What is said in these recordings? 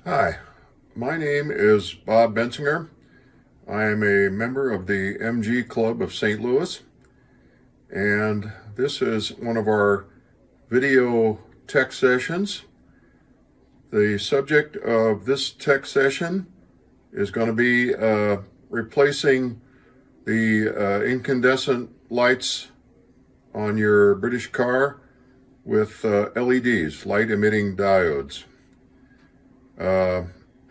Hi, my name is Bob Bentzinger. I am a member of the MG Club of St. Louis, and this is one of our video tech sessions. The subject of this tech session is going to be replacing the incandescent lights on your British car with LEDs, light emitting diodes.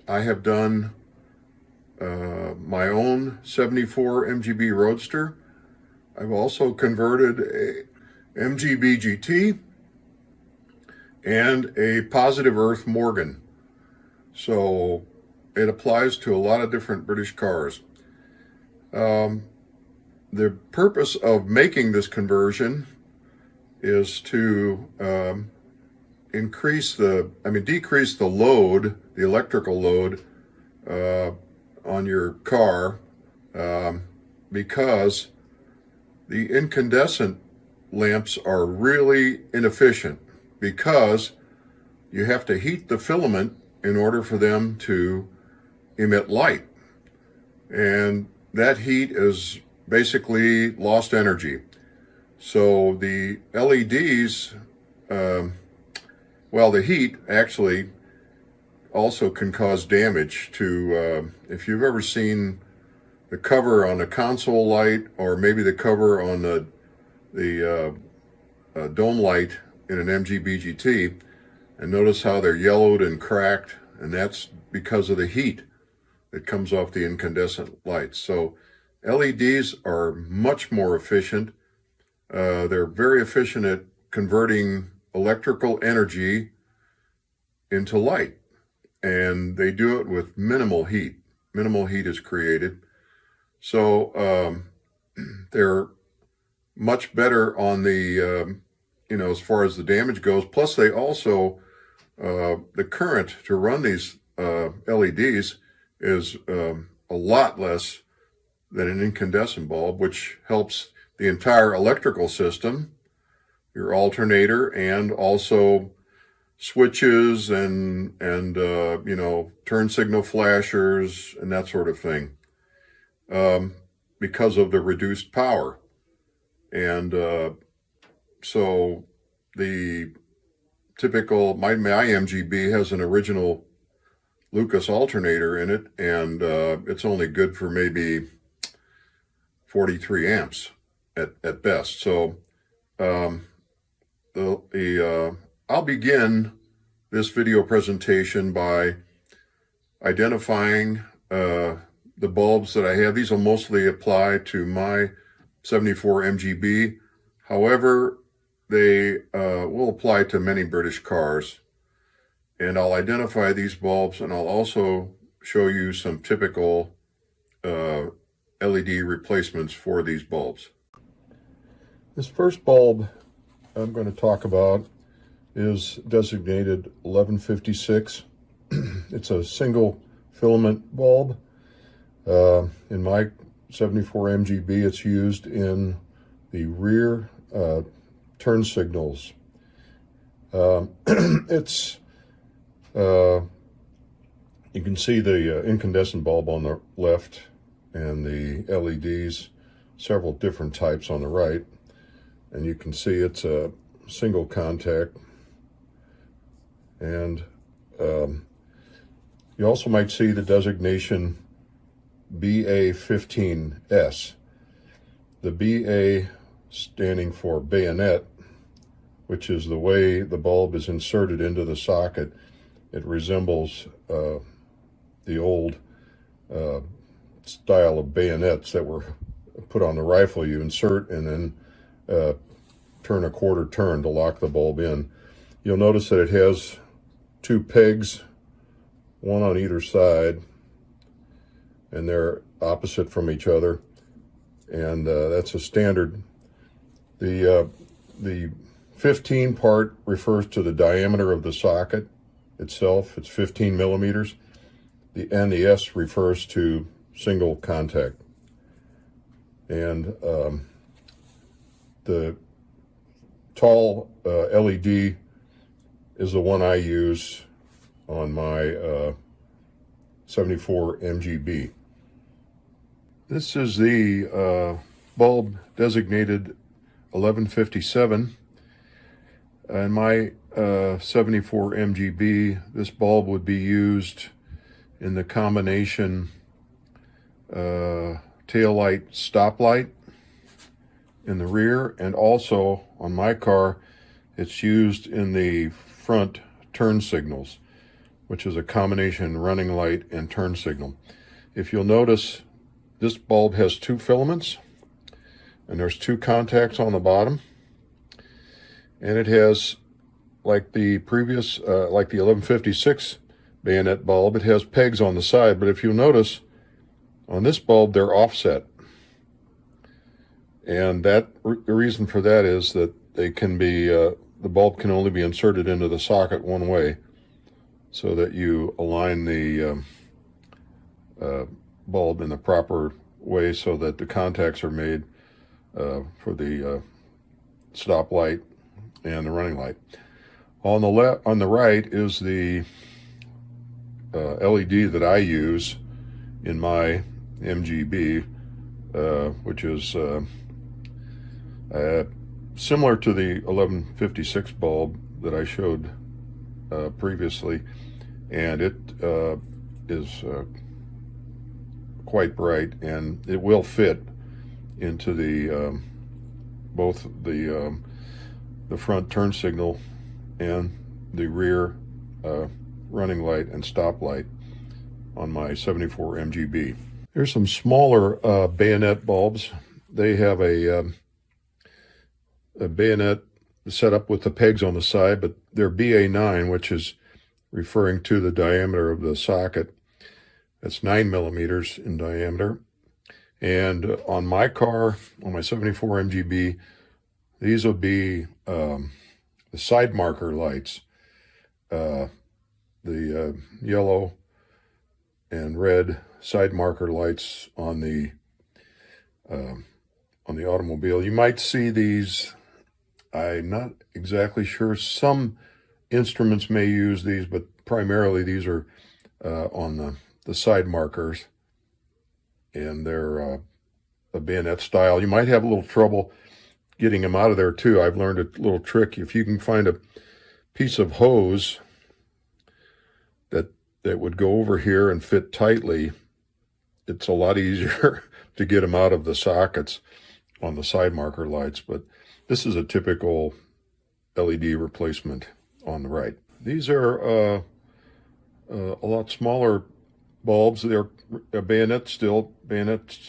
I have done my own 74 MGB Roadster. I've also converted a MGB GT and a Positive Earth Morgan. So it applies to a lot of different British cars. The purpose of making this conversion is to decrease the load, the electrical load on your car, because the incandescent lamps are really inefficient because you have to heat the filament in order for them to emit light. And that heat is basically lost energy. So the LEDs, the heat actually also can cause damage to, if you've ever seen the cover on a console light, or maybe the cover on the dome light in an MGB GT, and notice how they're yellowed and cracked, and that's because of the heat that comes off the incandescent lights. So LEDs are much more efficient. They're very efficient at converting electrical energy into light, and they do it with minimal heat. Minimal heat is created. So they're much better on the, as far as the damage goes. Plus, they also, the current to run these LEDs is a lot less than an incandescent bulb, which helps the entire electrical system, your alternator, and also switches and turn signal flashers and that sort of thing, because of the reduced power. And so the typical, my MGB has an original Lucas alternator in it, and it's only good for maybe 43 amps at best. So I'll begin this video presentation by identifying the bulbs that I have. These will mostly apply to my 74 MGB. However, they will apply to many British cars. And I'll identify these bulbs, and I'll also show you some typical LED replacements for these bulbs. This first bulb I'm going to talk about is designated 1156. It's a single filament bulb. In my 74 MGB, it's used in the rear turn signals. It's you can see the incandescent bulb on the left and the LEDs, several different types on the right. And you can see it's a single contact. And you also might see the designation BA15S. The BA standing for bayonet, which is the way the bulb is inserted into the socket. It resembles the old style of bayonets that were put on the rifle. You insert and then turn a quarter turn to lock the bulb in. You'll notice that it has two pegs, one on either side, and they're opposite from each other, and that's a standard. The 15 part refers to the diameter of the socket itself. It's 15 millimeters. And the S refers to single contact. And the tall LED is the one I use on my 74 MGB. This is the bulb designated 1157. In my 74 MGB, this bulb would be used in the combination tail light stoplight in the rear, and also on my car it's used in the front turn signals, which is a combination running light and turn signal. If you'll notice, this bulb has two filaments and there's two contacts on the bottom, and it has, like the previous like the 1156 bayonet bulb, it has pegs on the side, but if you'll notice on this bulb they're offset. And the reason for that is that they can be, the bulb can only be inserted into the socket one way, so that you align the bulb in the proper way so that the contacts are made for the stop light and the running light. On the right is the LED that I use in my MGB, which is similar to the 1156 bulb that I showed previously, and it is quite bright, and it will fit into the both the front turn signal and the rear running light and stop light on my 74 MGB. There's some smaller bayonet bulbs. They have a bayonet set up with the pegs on the side, but they're BA9, which is referring to the diameter of the socket. That's 9 millimeters in diameter. And on my car, on my 74 MGB, these will be the side marker lights, the yellow and red side marker lights on the automobile. You might see these. I'm not exactly sure. Some instruments may use these, but primarily these are on the side markers, and they're a bayonet style. You might have a little trouble getting them out of there too. I've learned a little trick. If you can find a piece of hose that would go over here and fit tightly, it's a lot easier to get them out of the sockets on the side marker lights. But this is a typical LED replacement on the right. These are a lot smaller bulbs. They're bayonet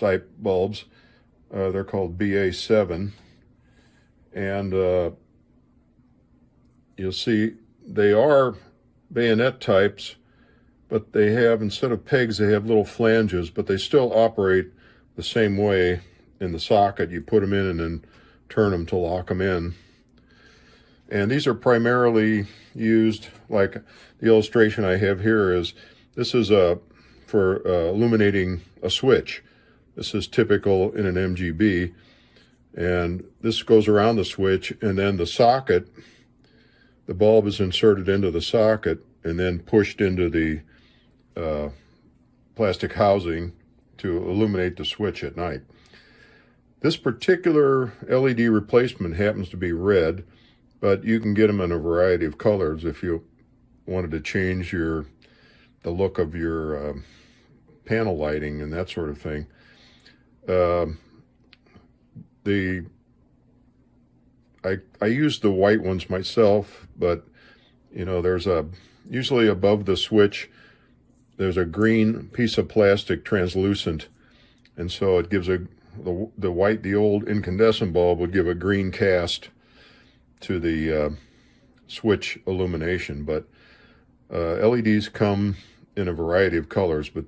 type bulbs. They're called BA7. And you'll see they are bayonet types, but they have, instead of pegs, they have little flanges, but they still operate the same way in the socket. You put them in and then turn them to lock them in. And these are primarily used, like the illustration I have here is, this is for illuminating a switch. This is typical in an MGB. And this goes around the switch, and then the socket, the bulb is inserted into the socket and then pushed into the plastic housing to illuminate the switch at night. This particular LED replacement happens to be red, but you can get them in a variety of colors if you wanted to change the look of your panel lighting and that sort of thing. I use the white ones myself, but you know, there's usually above the switch there's a green piece of plastic, translucent, and so it gives the old incandescent bulb would give a green cast to the switch illumination. But LEDs come in a variety of colors, but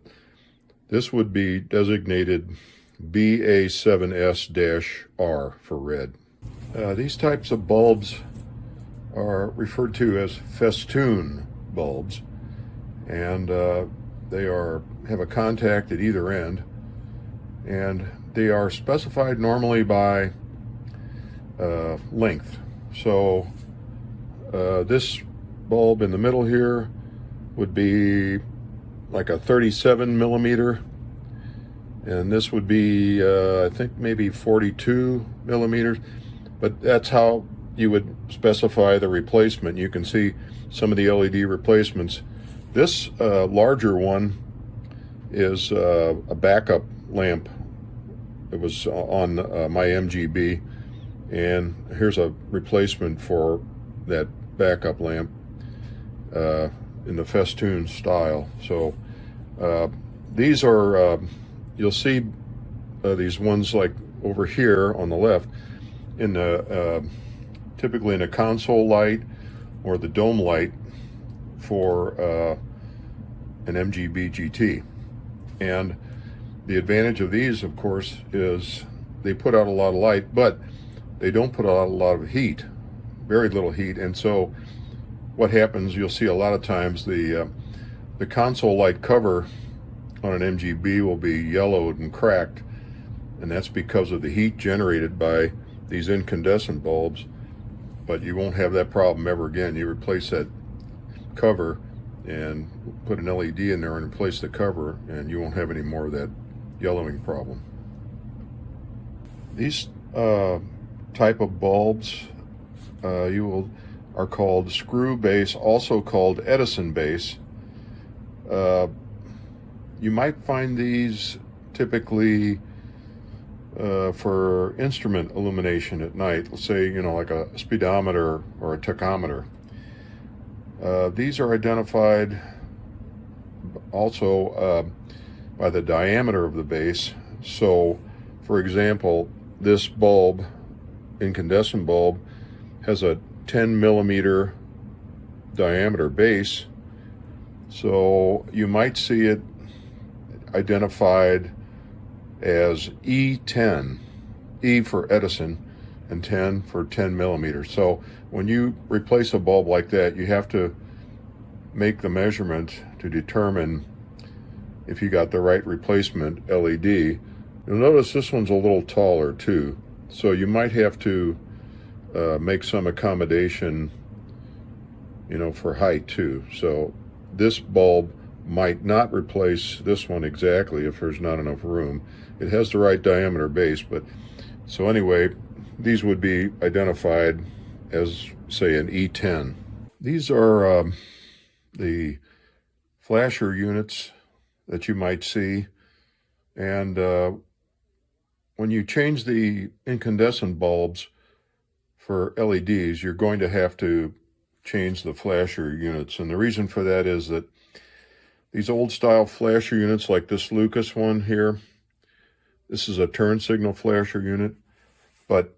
this would be designated BA7S-R for red. These types of bulbs are referred to as festoon bulbs, and they have a contact at either end, and they are specified normally by length. So this bulb in the middle here would be like a 37 millimeter, and this would be I think maybe 42 millimeters, but that's how you would specify the replacement. You can see some of the LED replacements. This larger one is a backup lamp. It was on my MGB, and here's a replacement for that backup lamp in the festoon style. So these are, you'll see these ones like over here on the left in the typically in a console light or the dome light for an MGB GT. And the advantage of these, of course, is they put out a lot of light, but they don't put out a lot of heat, very little heat. And so what happens, you'll see a lot of times the console light cover on an MGB will be yellowed and cracked, and that's because of the heat generated by these incandescent bulbs. But you won't have that problem ever again. You replace that cover and put an LED in there and replace the cover, and you won't have any more of that yellowing problem. These type of bulbs are called screw base, also called Edison base. You might find these typically for instrument illumination at night. Let's say, like a speedometer or a tachometer. These are identified also by the diameter of the base. So, for example, this bulb, incandescent bulb, has a 10 millimeter diameter base. So you might see it identified as E10, E for Edison, and 10 for 10 millimeters. So when you replace a bulb like that, you have to make the measurement to determine if you got the right replacement LED. You'll notice this one's a little taller too, so you might have to make some accommodation, for height too. So this bulb might not replace this one exactly if there's not enough room. It has the right diameter base, but so anyway, these would be identified as, say, an E10. These are the flasher units that you might see, and when you change the incandescent bulbs for LEDs, you're going to have to change the flasher units, and the reason for that is that these old style flasher units, like this Lucas one here, this is a turn signal flasher unit, but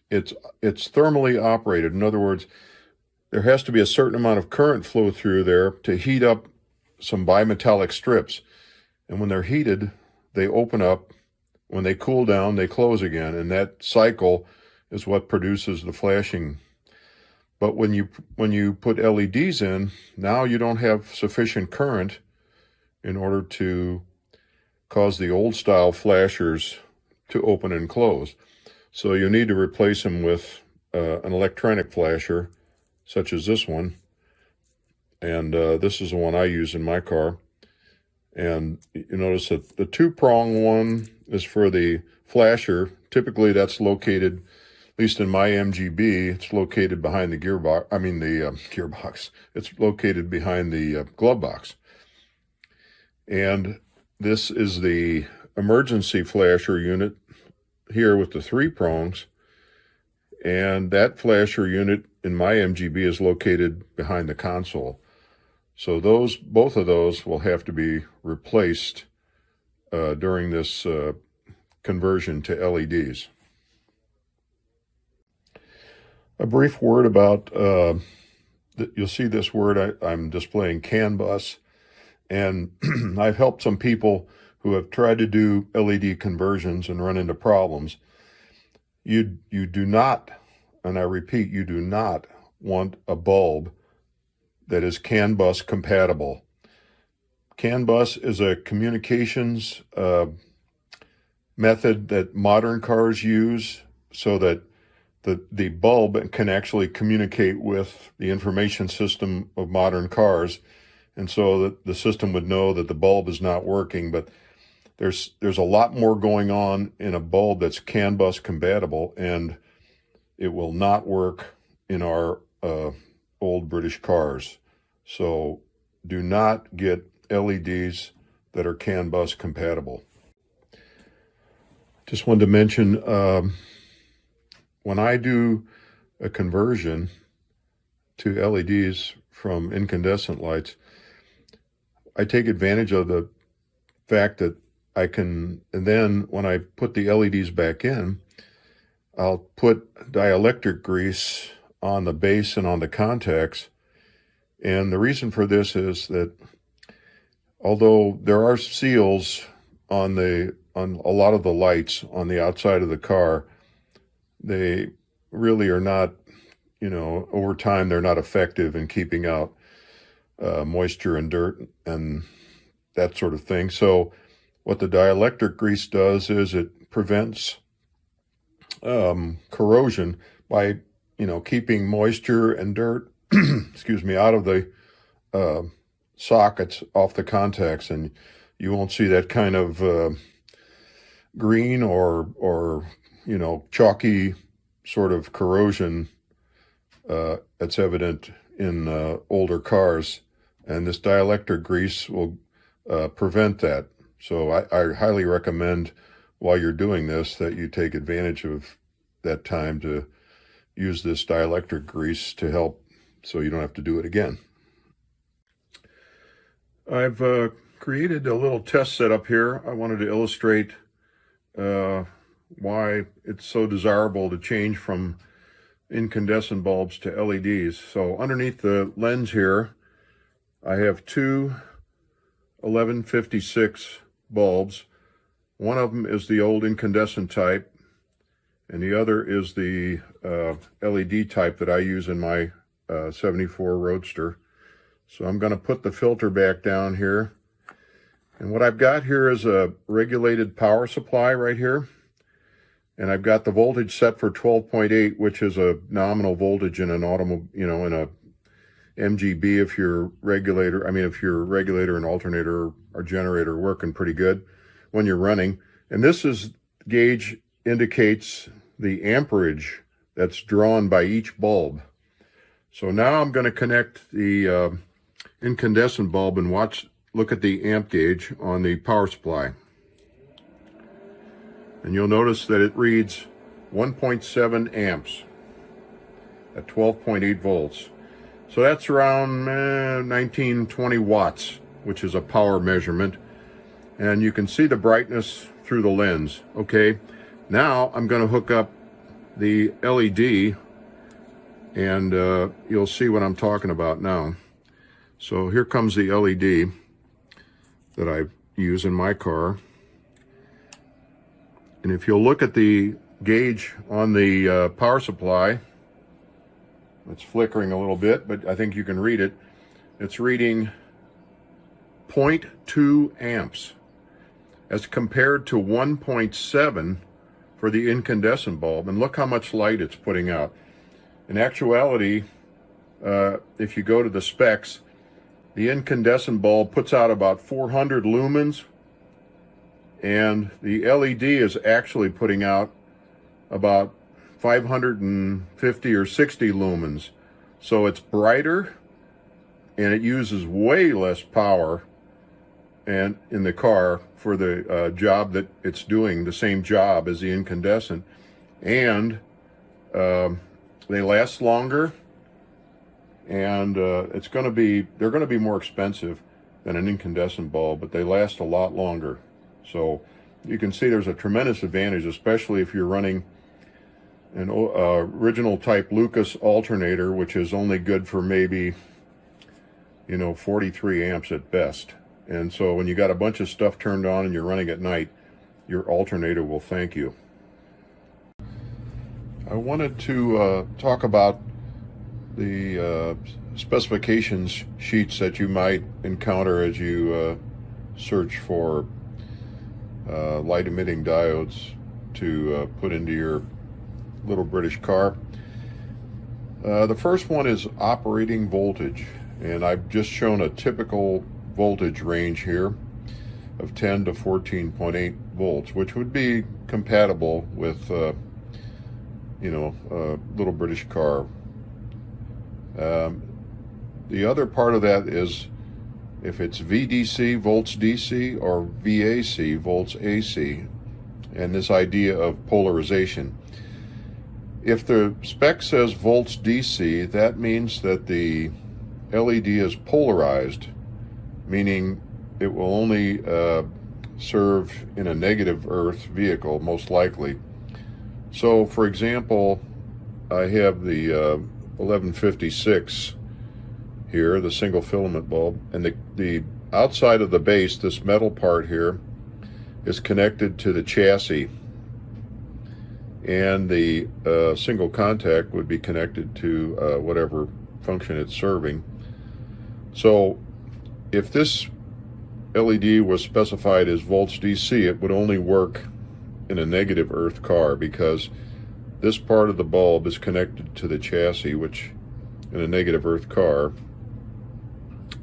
it's thermally operated. In other words, there has to be a certain amount of current flow through there to heat up some bimetallic strips. And when they're heated, they open up. When they cool down, they close again. And that cycle is what produces the flashing. But when you put LEDs in, now you don't have sufficient current in order to cause the old style flashers to open and close. So you need to replace them with an electronic flasher, such as this one. And this is the one I use in my car. And you notice that the two-prong one is for the flasher. Typically that's located, at least in my MGB, it's located behind the gearbox. Gearbox. It's located behind the glove box. And this is the emergency flasher unit here with the three prongs. And that flasher unit in my MGB is located behind the console. So both of those will have to be replaced during this conversion to LEDs. A brief word about, you'll see this word I'm displaying, CAN bus, and I've helped some people who have tried to do LED conversions and run into problems. You do not, and I repeat, you do not want a bulb that is CAN bus compatible. CAN bus is a communications method that modern cars use so that the bulb can actually communicate with the information system of modern cars and so that the system would know that the bulb is not working. But there's a lot more going on in a bulb that's CAN bus compatible, and it will not work in our old British cars. So do not get LEDs that are CAN bus compatible. Just wanted to mention, when I do a conversion to LEDs from incandescent lights, I take advantage of the fact that I can, and then when I put the LEDs back in, I'll put dielectric grease on the base and on the contacts. And the reason for this is that although there are seals on a lot of the lights on the outside of the car, they really are not, over time, they're not effective in keeping out moisture and dirt and that sort of thing. So what the dielectric grease does is it prevents corrosion by, keeping moisture and dirt, excuse me, out of the sockets off the contacts, and you won't see that kind of green or chalky sort of corrosion that's evident in older cars, and this dielectric grease will prevent that. So I highly recommend, while you're doing this, that you take advantage of that time to use this dielectric grease to help, so you don't have to do it again. I've created a little test setup here. I wanted to illustrate why it's so desirable to change from incandescent bulbs to LEDs. So underneath the lens here, I have two 1156 bulbs. One of them is the old incandescent type, and the other is the LED type that I use in my 74 Roadster. So I'm going to put the filter back down here. And what I've got here is a regulated power supply right here. And I've got the voltage set for 12.8, which is a nominal voltage in an automobile, in a MGB if your regulator and alternator or generator are working pretty good when you're running. And this gauge indicates the amperage that's drawn by each bulb. So now I'm going to connect the incandescent bulb and look at the amp gauge on the power supply. And you'll notice that it reads 1.7 amps at 12.8 volts. So that's around 19-20 watts, which is a power measurement. And you can see the brightness through the lens. Okay, now I'm going to hook up the LED, and you'll see what I'm talking about now. So here comes the LED that I use in my car. And if you'll look at the gauge on the power supply, it's flickering a little bit, but I think you can read it. It's reading 0.2 amps as compared to 1.7 for the incandescent bulb. And look how much light it's putting out. In actuality, if you go to the specs, the incandescent bulb puts out about 400 lumens, and the LED is actually putting out about 550 or 60 lumens. So it's brighter, and it uses way less power and in the car for the job that it's doing, the same job as the incandescent. And they last longer, and they're going to be more expensive than an incandescent bulb, but they last a lot longer. So you can see there's a tremendous advantage, especially if you're running an original type Lucas alternator, which is only good for maybe 43 amps at best. And so when you got a bunch of stuff turned on and you're running at night, your alternator will thank you. I wanted to talk about the specifications sheets that you might encounter as you search for light emitting diodes to put into your little British car. The first one is operating voltage, And I've just shown a typical voltage range here of 10 to 14.8 volts, which would be compatible with, you know, a little British car. The other part of that is if it's VDC, volts DC, or VAC, volts AC, and this idea of polarization. If the spec says volts DC, that means that the LED is polarized, meaning it will only serve in a negative earth vehicle, most likely. So, for example, I have the 1156 here, the single filament bulb, and the outside of the base, this metal part here, is connected to the chassis, and the single contact would be connected to whatever function it's serving. So if this LED was specified as volts DC, it would only work in a negative earth car, because this part of the bulb is connected to the chassis, which in a negative earth car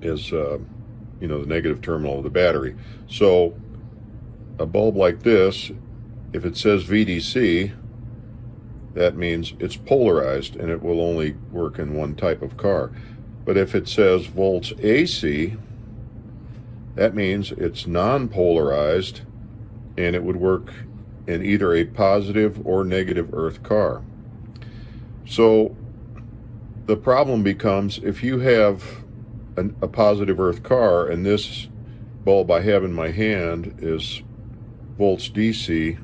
is you know, the negative terminal of the battery. So a bulb like this, if it says VDC, that means it's polarized and it will only work in one type of car. But if it says volts AC, that means it's non-polarized and it would work in either a positive or negative earth car. So the problem becomes, if you have a positive earth car and this bulb I have in my hand is volts DC,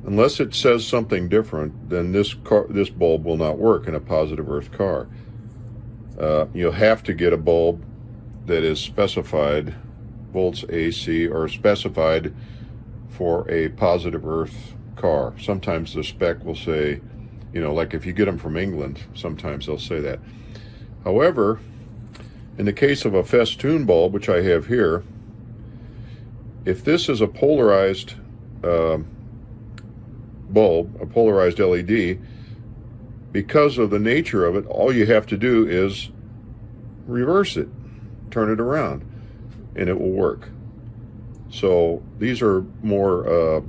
unless it says something different, then this bulb will not work in a positive earth car. You'll have to get a bulb that is specified volts AC, or specified for a positive earth car. Sometimes the spec will say, you know, like if you get them from England, sometimes they'll say that. However, in the case of a festoon bulb, which I have here, if this is a polarized bulb, a polarized LED, because of the nature of it, all you have to do is reverse it, turn it around, and it will work. So these are more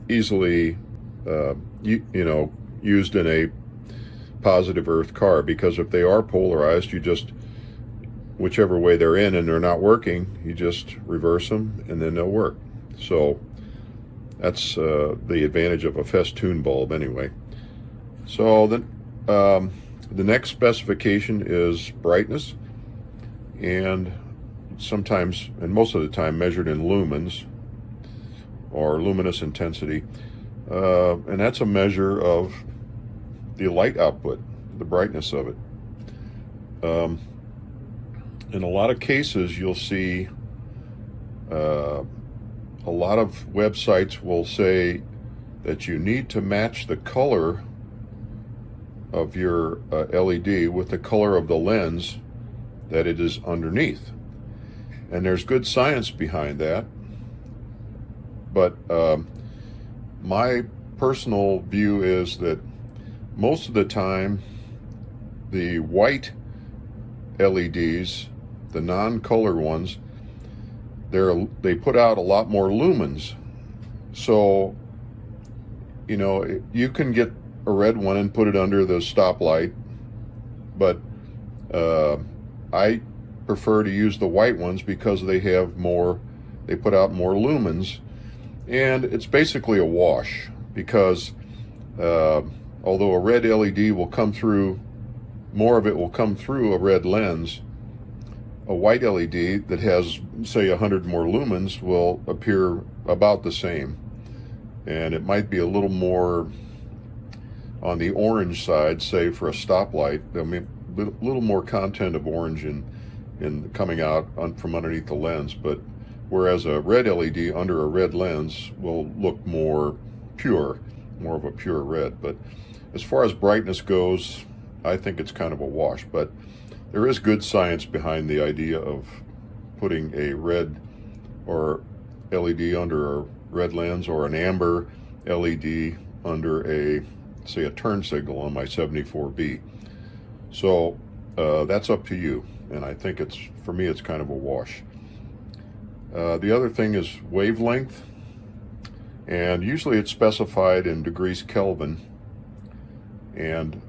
easily you know, used in a positive earth car, because if they are polarized, you just, whichever way they're in and they're not working, you just reverse them and then they'll work. So that's the advantage of a festoon bulb anyway. So then the next specification is brightness, and sometimes, and most of the time, measured in lumens or luminous intensity, and that's a measure of the light output, the brightness of it. In a lot of cases, you'll see a lot of websites will say that you need to match the color of your LED with the color of the lens that it is underneath. And there's good science behind that. But my personal view is that most of the time, the white LEDs, the non-color ones, they put out a lot more lumens. So, you know, you can get a red one and put it under the stoplight, but I prefer to use the white ones because they have more, they put out more lumens, and it's basically a wash, because although a red LED will come through, more of it will come through a red lens, a white LED that has, say, 100 more lumens will appear about the same. And it might be a little more on the orange side, say for a stoplight. I mean, a little more content of orange in coming out from underneath the lens. But whereas a red LED under a red lens will look more pure, more of a pure red. But as far as brightness goes, I think it's kind of a wash. But there is good science behind the idea of putting a red or LED under a red lens, or an amber LED under a, say, a turn signal on my 74B. So that's up to you. And I think for me, it's kind of a wash. The other thing is wavelength. And usually it's specified in degrees Kelvin. And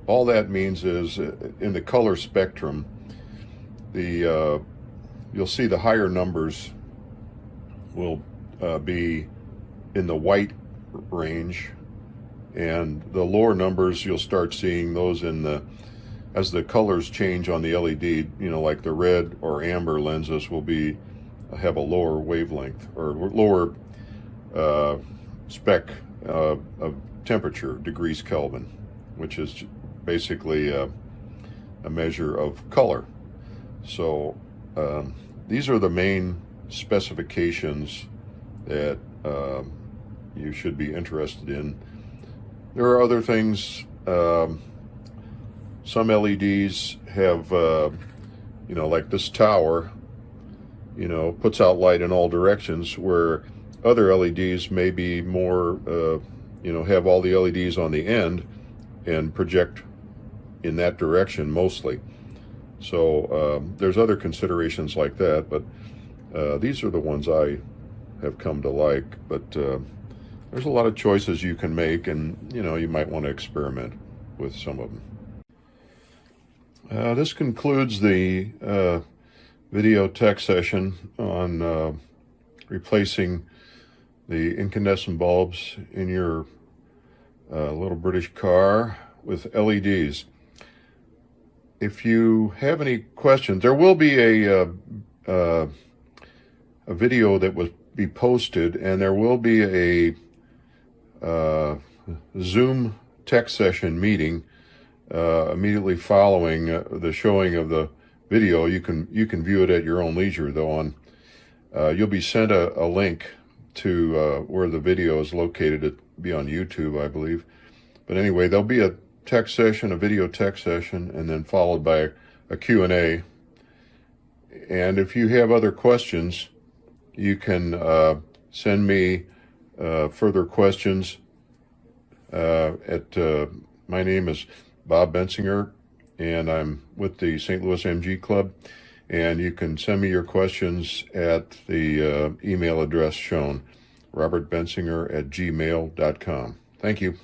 all that means is in the color spectrum, you'll see the higher numbers will be in the white range, and the lower numbers you'll start seeing those as the colors change on the LED, like the red or amber lenses have a lower wavelength or lower spec of temperature, degrees Kelvin, which is basically a measure of color. So these are the main specifications that you should be interested in. There are other things. Some LEDs have, like this tower, puts out light in all directions, where other LEDs may be more, have all the LEDs on the end and project in that direction mostly. So there's other considerations like that, but these are the ones I have come to like. But there's a lot of choices you can make, and you might want to experiment with some of them. This concludes the video tech session on replacing the incandescent bulbs in your little British car with LEDs. If you have any questions, there will be a video that will be posted, and there will be a Zoom tech session meeting immediately following the showing of the video. You can view it at your own leisure, though. You'll be sent a link to where the video is located. It'll be on YouTube, I believe. But anyway, there'll be a tech session, a video tech session, and then followed by a Q&A. And if you have other questions, you can send me further questions my name is Bob Bentzinger, and I'm with the St. Louis MG Club, and you can send me your questions at the email address shown, robertbentzinger@gmail.com. Thank you.